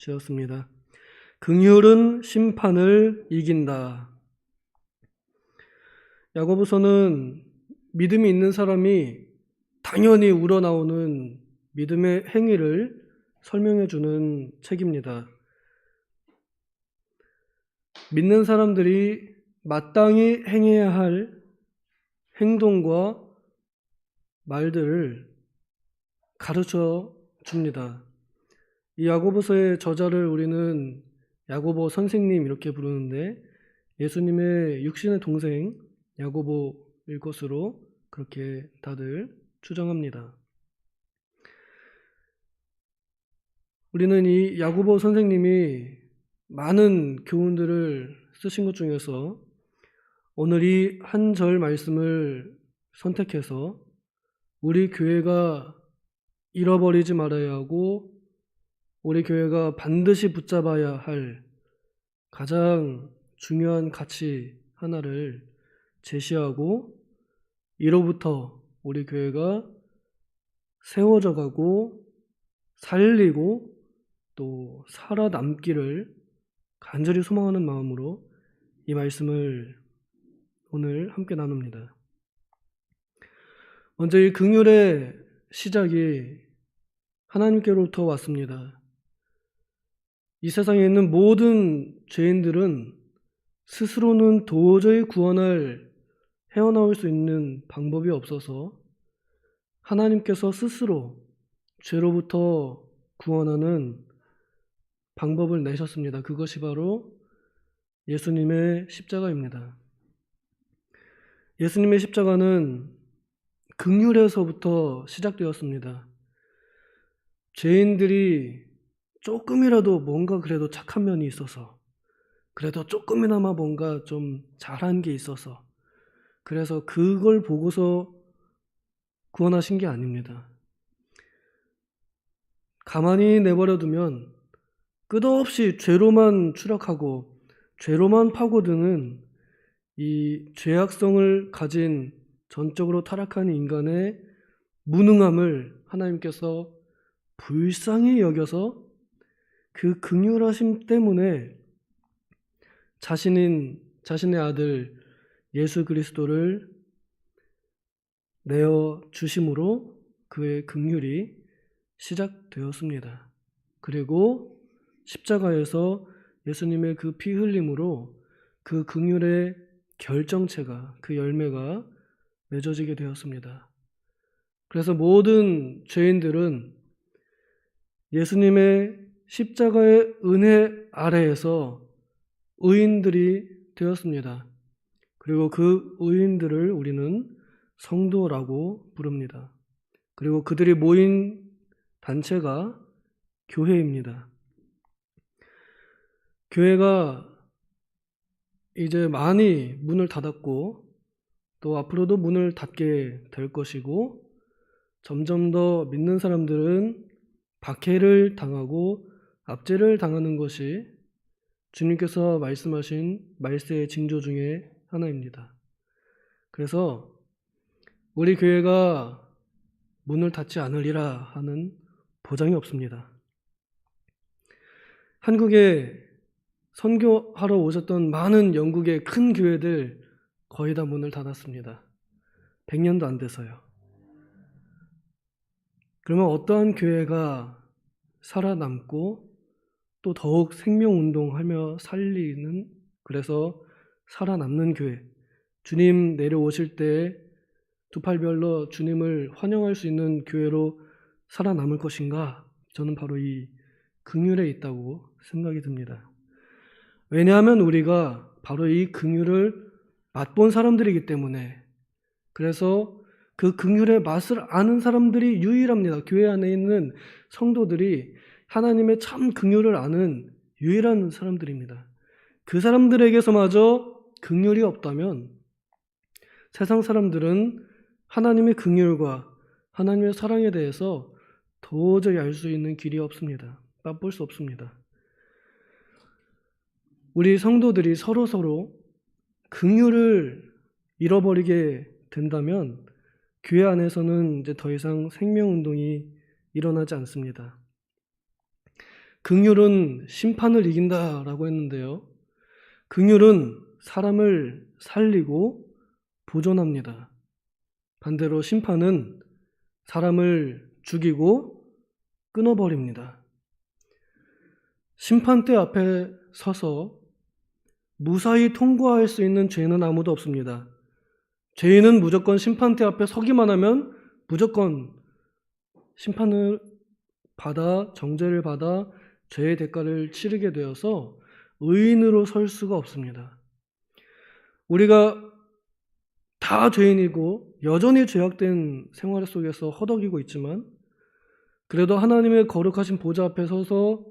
주였습니다. 긍휼은 심판을 이긴다. 야고보서는 믿음이 있는 사람이 당연히 우러나오는 믿음의 행위를 설명해 주는 책입니다. 믿는 사람들이 마땅히 행해야 할 행동과 말들을 가르쳐 줍니다. 이 야고보서의 저자를 우리는 야고보 선생님 이렇게 부르는데 예수님의 육신의 동생 야고보일 것으로 그렇게 다들 추정합니다. 우리는 이 야고보 선생님이 많은 교훈들을 쓰신 것 중에서 오늘 이 한 절 말씀을 선택해서 우리 교회가 잃어버리지 말아야 하고 우리 교회가 반드시 붙잡아야 할 가장 중요한 가치 하나를 제시하고 이로부터 우리 교회가 세워져 가고 살리고 또 살아남기를 간절히 소망하는 마음으로 이 말씀을 오늘 함께 나눕니다. 먼저 이 긍휼의 시작이 하나님께로부터 왔습니다. 이 세상에 있는 모든 죄인들은 스스로는 도저히 헤어나올 수 있는 방법이 없어서 하나님께서 스스로 죄로부터 구원하는 방법을 내셨습니다. 그것이 바로 예수님의 십자가입니다. 예수님의 십자가는 긍휼에서부터 시작되었습니다. 죄인들이 조금이라도 뭔가 그래도 착한 면이 있어서 그래도 조금이나마 뭔가 좀 잘한 게 있어서 그래서 그걸 보고서 구원하신 게 아닙니다. 가만히 내버려두면 끝없이 죄로만 추락하고 죄로만 파고드는 이 죄악성을 가진 전적으로 타락한 인간의 무능함을 하나님께서 불쌍히 여겨서 그 긍휼하심 때문에 자신의 아들 예수 그리스도를 내어 주심으로 그의 긍휼이 시작되었습니다. 그리고 십자가에서 예수님의 그 피 흘림으로 그 긍휼의 결정체가 그 열매가 맺어지게 되었습니다. 그래서 모든 죄인들은 예수님의 십자가의 은혜 아래에서 의인들이 되었습니다. 그리고 그 의인들을 우리는 성도라고 부릅니다. 그리고 그들이 모인 단체가 교회입니다. 교회가 이제 많이 문을 닫았고 또 앞으로도 문을 닫게 될 것이고 점점 더 믿는 사람들은 박해를 당하고 압제를 당하는 것이 주님께서 말씀하신 말세의 징조 중에 하나입니다. 그래서 우리 교회가 문을 닫지 않으리라 하는 보장이 없습니다. 한국에 선교하러 오셨던 많은 영국의 큰 교회들 거의 다 문을 닫았습니다. 100년도 안 돼서요. 그러면 어떠한 교회가 살아남고 또 더욱 생명운동하며 살리는 그래서 살아남는 교회 주님 내려오실 때 두 팔 별러 주님을 환영할 수 있는 교회로 살아남을 것인가? 저는 바로 이 긍휼에 있다고 생각이 듭니다. 왜냐하면 우리가 바로 이 긍휼을 맛본 사람들이기 때문에 그래서 그 긍휼의 맛을 아는 사람들이 유일합니다. 교회 안에 있는 성도들이 하나님의 참 긍휼을 아는 유일한 사람들입니다. 그 사람들에게서마저 긍휼이 없다면 세상 사람들은 하나님의 긍휼과 하나님의 사랑에 대해서 도저히 알 수 있는 길이 없습니다. 맛볼 수 없습니다. 우리 성도들이 서로 긍휼을 잃어버리게 된다면 교회 안에서는 이제 더 이상 생명운동이 일어나지 않습니다. 긍휼은 심판을 이긴다라고 했는데요. 긍휼은 사람을 살리고 보존합니다. 반대로 심판은 사람을 죽이고 끊어버립니다. 심판대 앞에 서서 무사히 통과할 수 있는 죄인은 아무도 없습니다. 죄인은 무조건 심판대 앞에 서기만 하면 무조건 심판을 받아, 정죄를 받아 죄의 대가를 치르게 되어서 의인으로 설 수가 없습니다. 우리가 다 죄인이고 여전히 죄악된 생활 속에서 허덕이고 있지만 그래도 하나님의 거룩하신 보좌 앞에 서서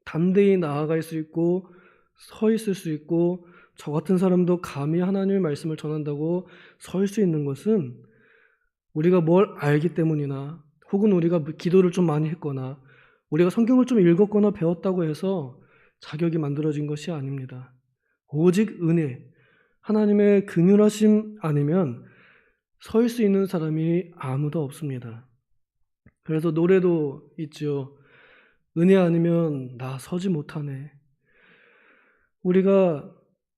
담대히 나아갈 수 있고 서 있을 수 있고 저 같은 사람도 감히 하나님의 말씀을 전한다고 설 수 있는 것은 우리가 뭘 알기 때문이나 혹은 우리가 기도를 좀 많이 했거나 우리가 성경을 좀 읽었거나 배웠다고 해서 자격이 만들어진 것이 아닙니다. 오직 은혜, 하나님의 긍휼하심 아니면 설 수 있는 사람이 아무도 없습니다. 그래서 노래도 있죠. 은혜 아니면 나 서지 못하네. 우리가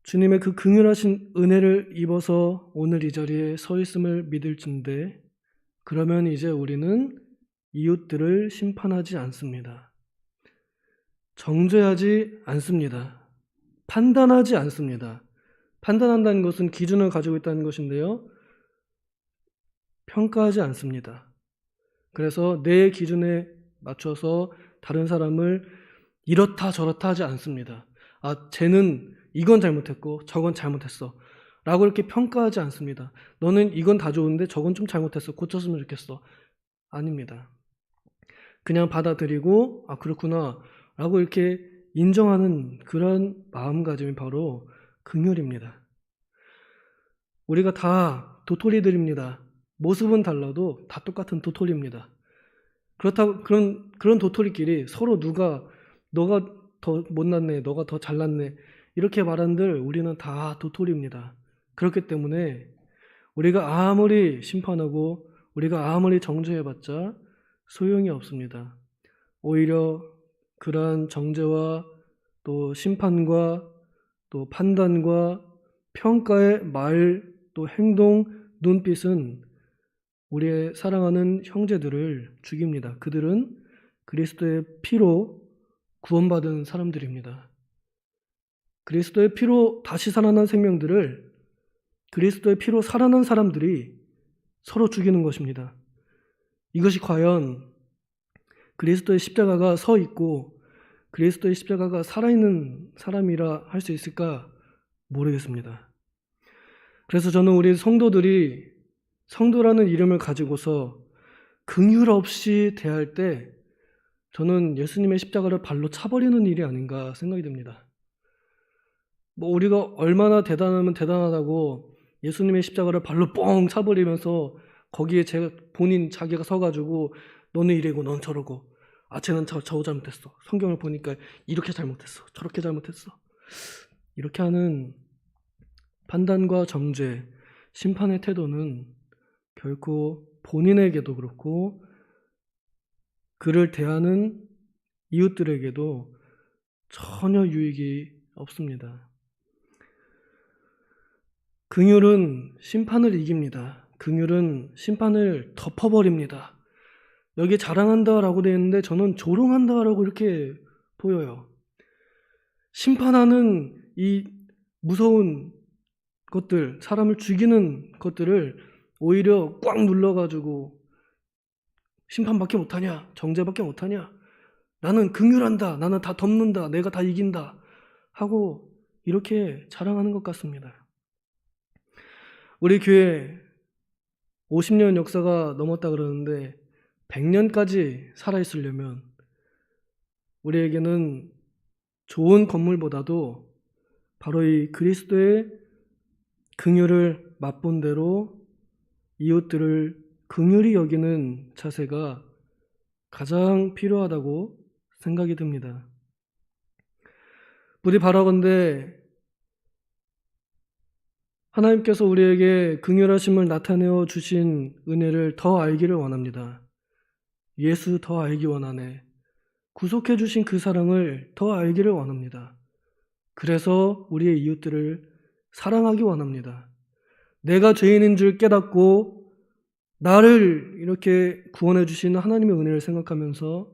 주님의 그 긍휼하신 은혜를 입어서 오늘 이 자리에 서 있음을 믿을진데 그러면 이제 우리는 이웃들을 심판하지 않습니다. 정죄하지 않습니다. 판단하지 않습니다. 판단한다는 것은 기준을 가지고 있다는 것인데요. 평가하지 않습니다. 그래서 내 기준에 맞춰서 다른 사람을 이렇다 저렇다 하지 않습니다. 아, 쟤는 이건 잘못했고 저건 잘못했어 라고 이렇게 평가하지 않습니다. 너는 이건 다 좋은데 저건 좀 잘못했어. 고쳤으면 좋겠어. 아닙니다. 그냥 받아들이고 아 그렇구나 라고 이렇게 인정하는 그런 마음가짐이 바로 긍휼입니다. 우리가 다 도토리들입니다. 모습은 달라도 다 똑같은 도토리입니다. 그렇다고 그런 도토리끼리 서로 너가 더 못났네, 너가 더 잘났네 이렇게 말한들 우리는 다 도토리입니다. 그렇기 때문에 우리가 아무리 심판하고 우리가 아무리 정죄해봤자 소용이 없습니다. 오히려 그러한 정죄와 또 심판과 또 판단과 평가의 말, 또 행동, 눈빛은 우리의 사랑하는 형제들을 죽입니다. 그들은 그리스도의 피로 구원받은 사람들입니다. 그리스도의 피로 다시 살아난 생명들을 그리스도의 피로 살아난 사람들이 서로 죽이는 것입니다. 이것이 과연 그리스도의 십자가가 서 있고 그리스도의 십자가가 살아있는 사람이라 할 수 있을까 모르겠습니다. 그래서 저는 우리 성도들이 성도라는 이름을 가지고서 긍휼 없이 대할 때 저는 예수님의 십자가를 발로 차버리는 일이 아닌가 생각이 듭니다. 우리가 얼마나 대단하면 대단하다고 예수님의 십자가를 발로 뻥 차버리면서 거기에 자기가 서가지고 너는 이래고 넌 저러고 쟤는 저 잘못했어. 성경을 보니까 이렇게 잘못했어. 저렇게 잘못했어. 이렇게 하는 판단과 정죄, 심판의 태도는 결코 본인에게도 그렇고 그를 대하는 이웃들에게도 전혀 유익이 없습니다. 긍휼은 심판을 이깁니다. 긍휼은 심판을 덮어버립니다. 여기 자랑한다라고 되어 있는데 저는 조롱한다라고 이렇게 보여요. 심판하는 이 무서운 것들, 사람을 죽이는 것들을 오히려 꽉 눌러가지고 심판밖에 못하냐? 정죄밖에 못하냐? 나는 긍휼한다. 나는 다 덮는다. 내가 다 이긴다. 하고 이렇게 자랑하는 것 같습니다. 우리 교회 50년 역사가 넘었다 그러는데 100년까지 살아있으려면 우리에게는 좋은 건물보다도 바로 이 그리스도의 긍휼을 맛본 대로 이웃들을 긍휼히 여기는 자세가 가장 필요하다고 생각이 듭니다. 부디 바라건대 하나님께서 우리에게 긍휼하심을 나타내어 주신 은혜를 더 알기를 원합니다. 예수 더 알기 원하네. 구속해 주신 그 사랑을 더 알기를 원합니다. 그래서 우리의 이웃들을 사랑하기 원합니다. 내가 죄인인 줄 깨닫고 나를 이렇게 구원해 주신 하나님의 은혜를 생각하면서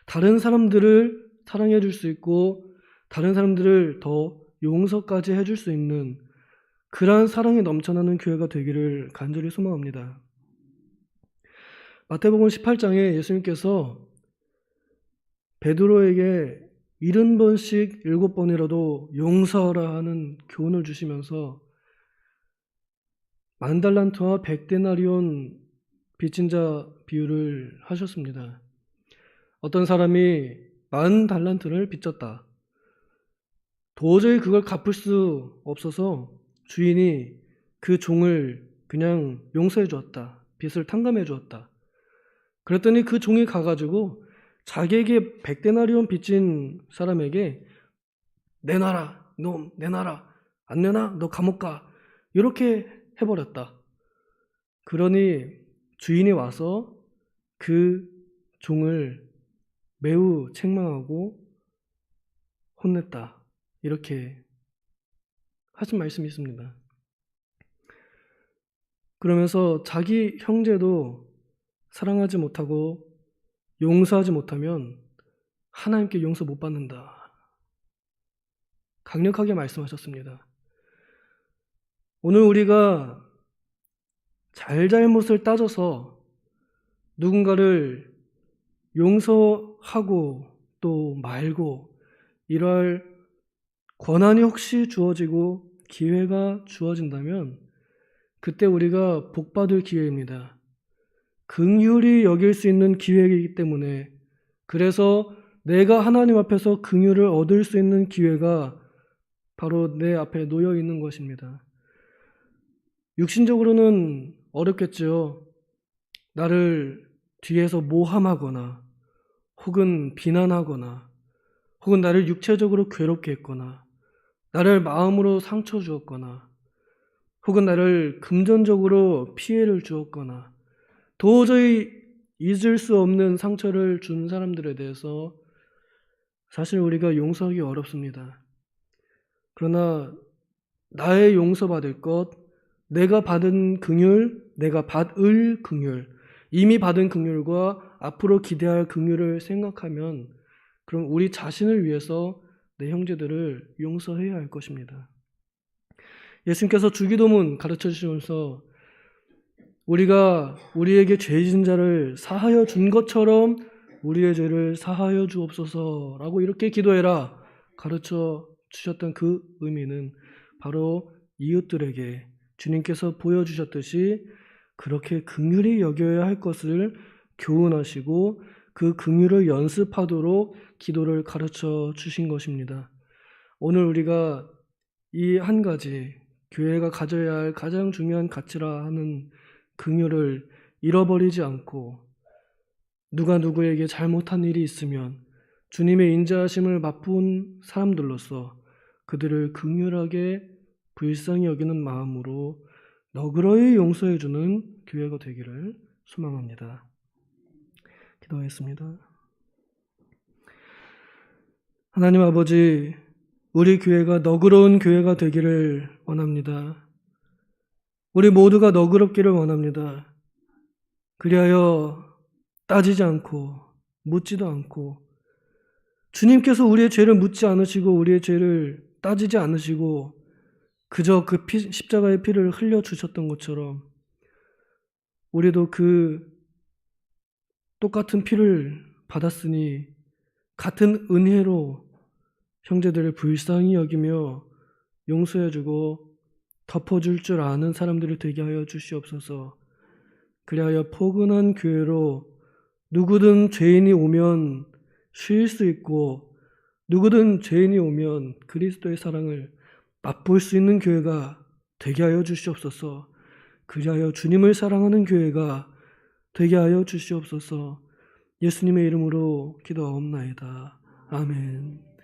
다른 사람들을 사랑해 줄 수 있고 다른 사람들을 더 용서까지 해줄 수 있는 그러한 사랑이 넘쳐나는 교회가 되기를 간절히 소망합니다. 마태복음 18장에 예수님께서 베드로에게 70번씩 7번이라도 용서하라 하는 교훈을 주시면서 10,000달란트와 100데나리온 빚진 자 비유를 하셨습니다. 어떤 사람이 40달란트를 빚졌다. 도저히 그걸 갚을 수 없어서 주인이 그 종을 그냥 용서해 주었다. 빚을 탕감해 주었다. 그랬더니 그 종이 가가지고 자기에게 100데나리온 빚진 사람에게 내놔라, 놈 내놔라, 안 내놔 너 감옥 가, 이렇게 해버렸다. 그러니 주인이 와서 그 종을 매우 책망하고 혼냈다. 이렇게 하신 말씀이 있습니다. 그러면서 자기 형제도 사랑하지 못하고 용서하지 못하면 하나님께 용서 못 받는다. 강력하게 말씀하셨습니다. 오늘 우리가 잘잘못을 따져서 누군가를 용서하고 또 말고 이럴 권한이 혹시 주어지고 기회가 주어진다면 그때 우리가 복받을 기회입니다. 긍휼히 여길 수 있는 기회이기 때문에, 그래서 내가 하나님 앞에서 긍휼을 얻을 수 있는 기회가 바로 내 앞에 놓여 있는 것입니다. 육신적으로는 어렵겠죠. 나를 뒤에서 모함하거나 혹은 비난하거나 혹은 나를 육체적으로 괴롭게 했거나 나를 마음으로 상처 주었거나 혹은 나를 금전적으로 피해를 주었거나 도저히 잊을 수 없는 상처를 준 사람들에 대해서 사실 우리가 용서하기 어렵습니다. 그러나 나의 용서받을 것, 내가 받은 긍휼, 내가 받을 긍휼, 이미 받은 긍휼과 앞으로 기대할 긍휼을 생각하면 그럼 우리 자신을 위해서 내 형제들을 용서해야 할 것입니다. 예수님께서 주기도문 가르쳐 주시면서 우리가 우리에게 죄진 자를 사하여 준 것처럼 우리의 죄를 사하여 주옵소서라고 이렇게 기도해라 가르쳐 주셨던 그 의미는 바로 이웃들에게 주님께서 보여주셨듯이 그렇게 긍휼히 여겨야 할 것을 교훈하시고 그 긍휼을 연습하도록 기도를 가르쳐 주신 것입니다. 오늘 우리가 이 한 가지 교회가 가져야 할 가장 중요한 가치라 하는 긍휼을 잃어버리지 않고 누가 누구에게 잘못한 일이 있으면 주님의 인자하심을 맛본 사람들로서 그들을 긍휼하게 불쌍히 여기는 마음으로 너그러이 용서해주는 교회가 되기를 소망합니다. 기도하겠습니다. 하나님 아버지, 우리 교회가 너그러운 교회가 되기를 원합니다. 우리 모두가 너그럽기를 원합니다. 그리하여 따지지 않고 묻지도 않고 주님께서 우리의 죄를 묻지 않으시고 우리의 죄를 따지지 않으시고 그저 그 십자가의 피를 흘려주셨던 것처럼 우리도 그 똑같은 피를 받았으니 같은 은혜로 형제들을 불쌍히 여기며 용서해주고 덮어줄 줄 아는 사람들이 되게 하여 주시옵소서. 그리하여 포근한 교회로 누구든 죄인이 오면 쉴 수 있고 누구든 죄인이 오면 그리스도의 사랑을 맛볼 수 있는 교회가 되게 하여 주시옵소서. 그리하여 주님을 사랑하는 교회가 되게 하여 주시옵소서. 예수님의 이름으로 기도하옵나이다. 아멘.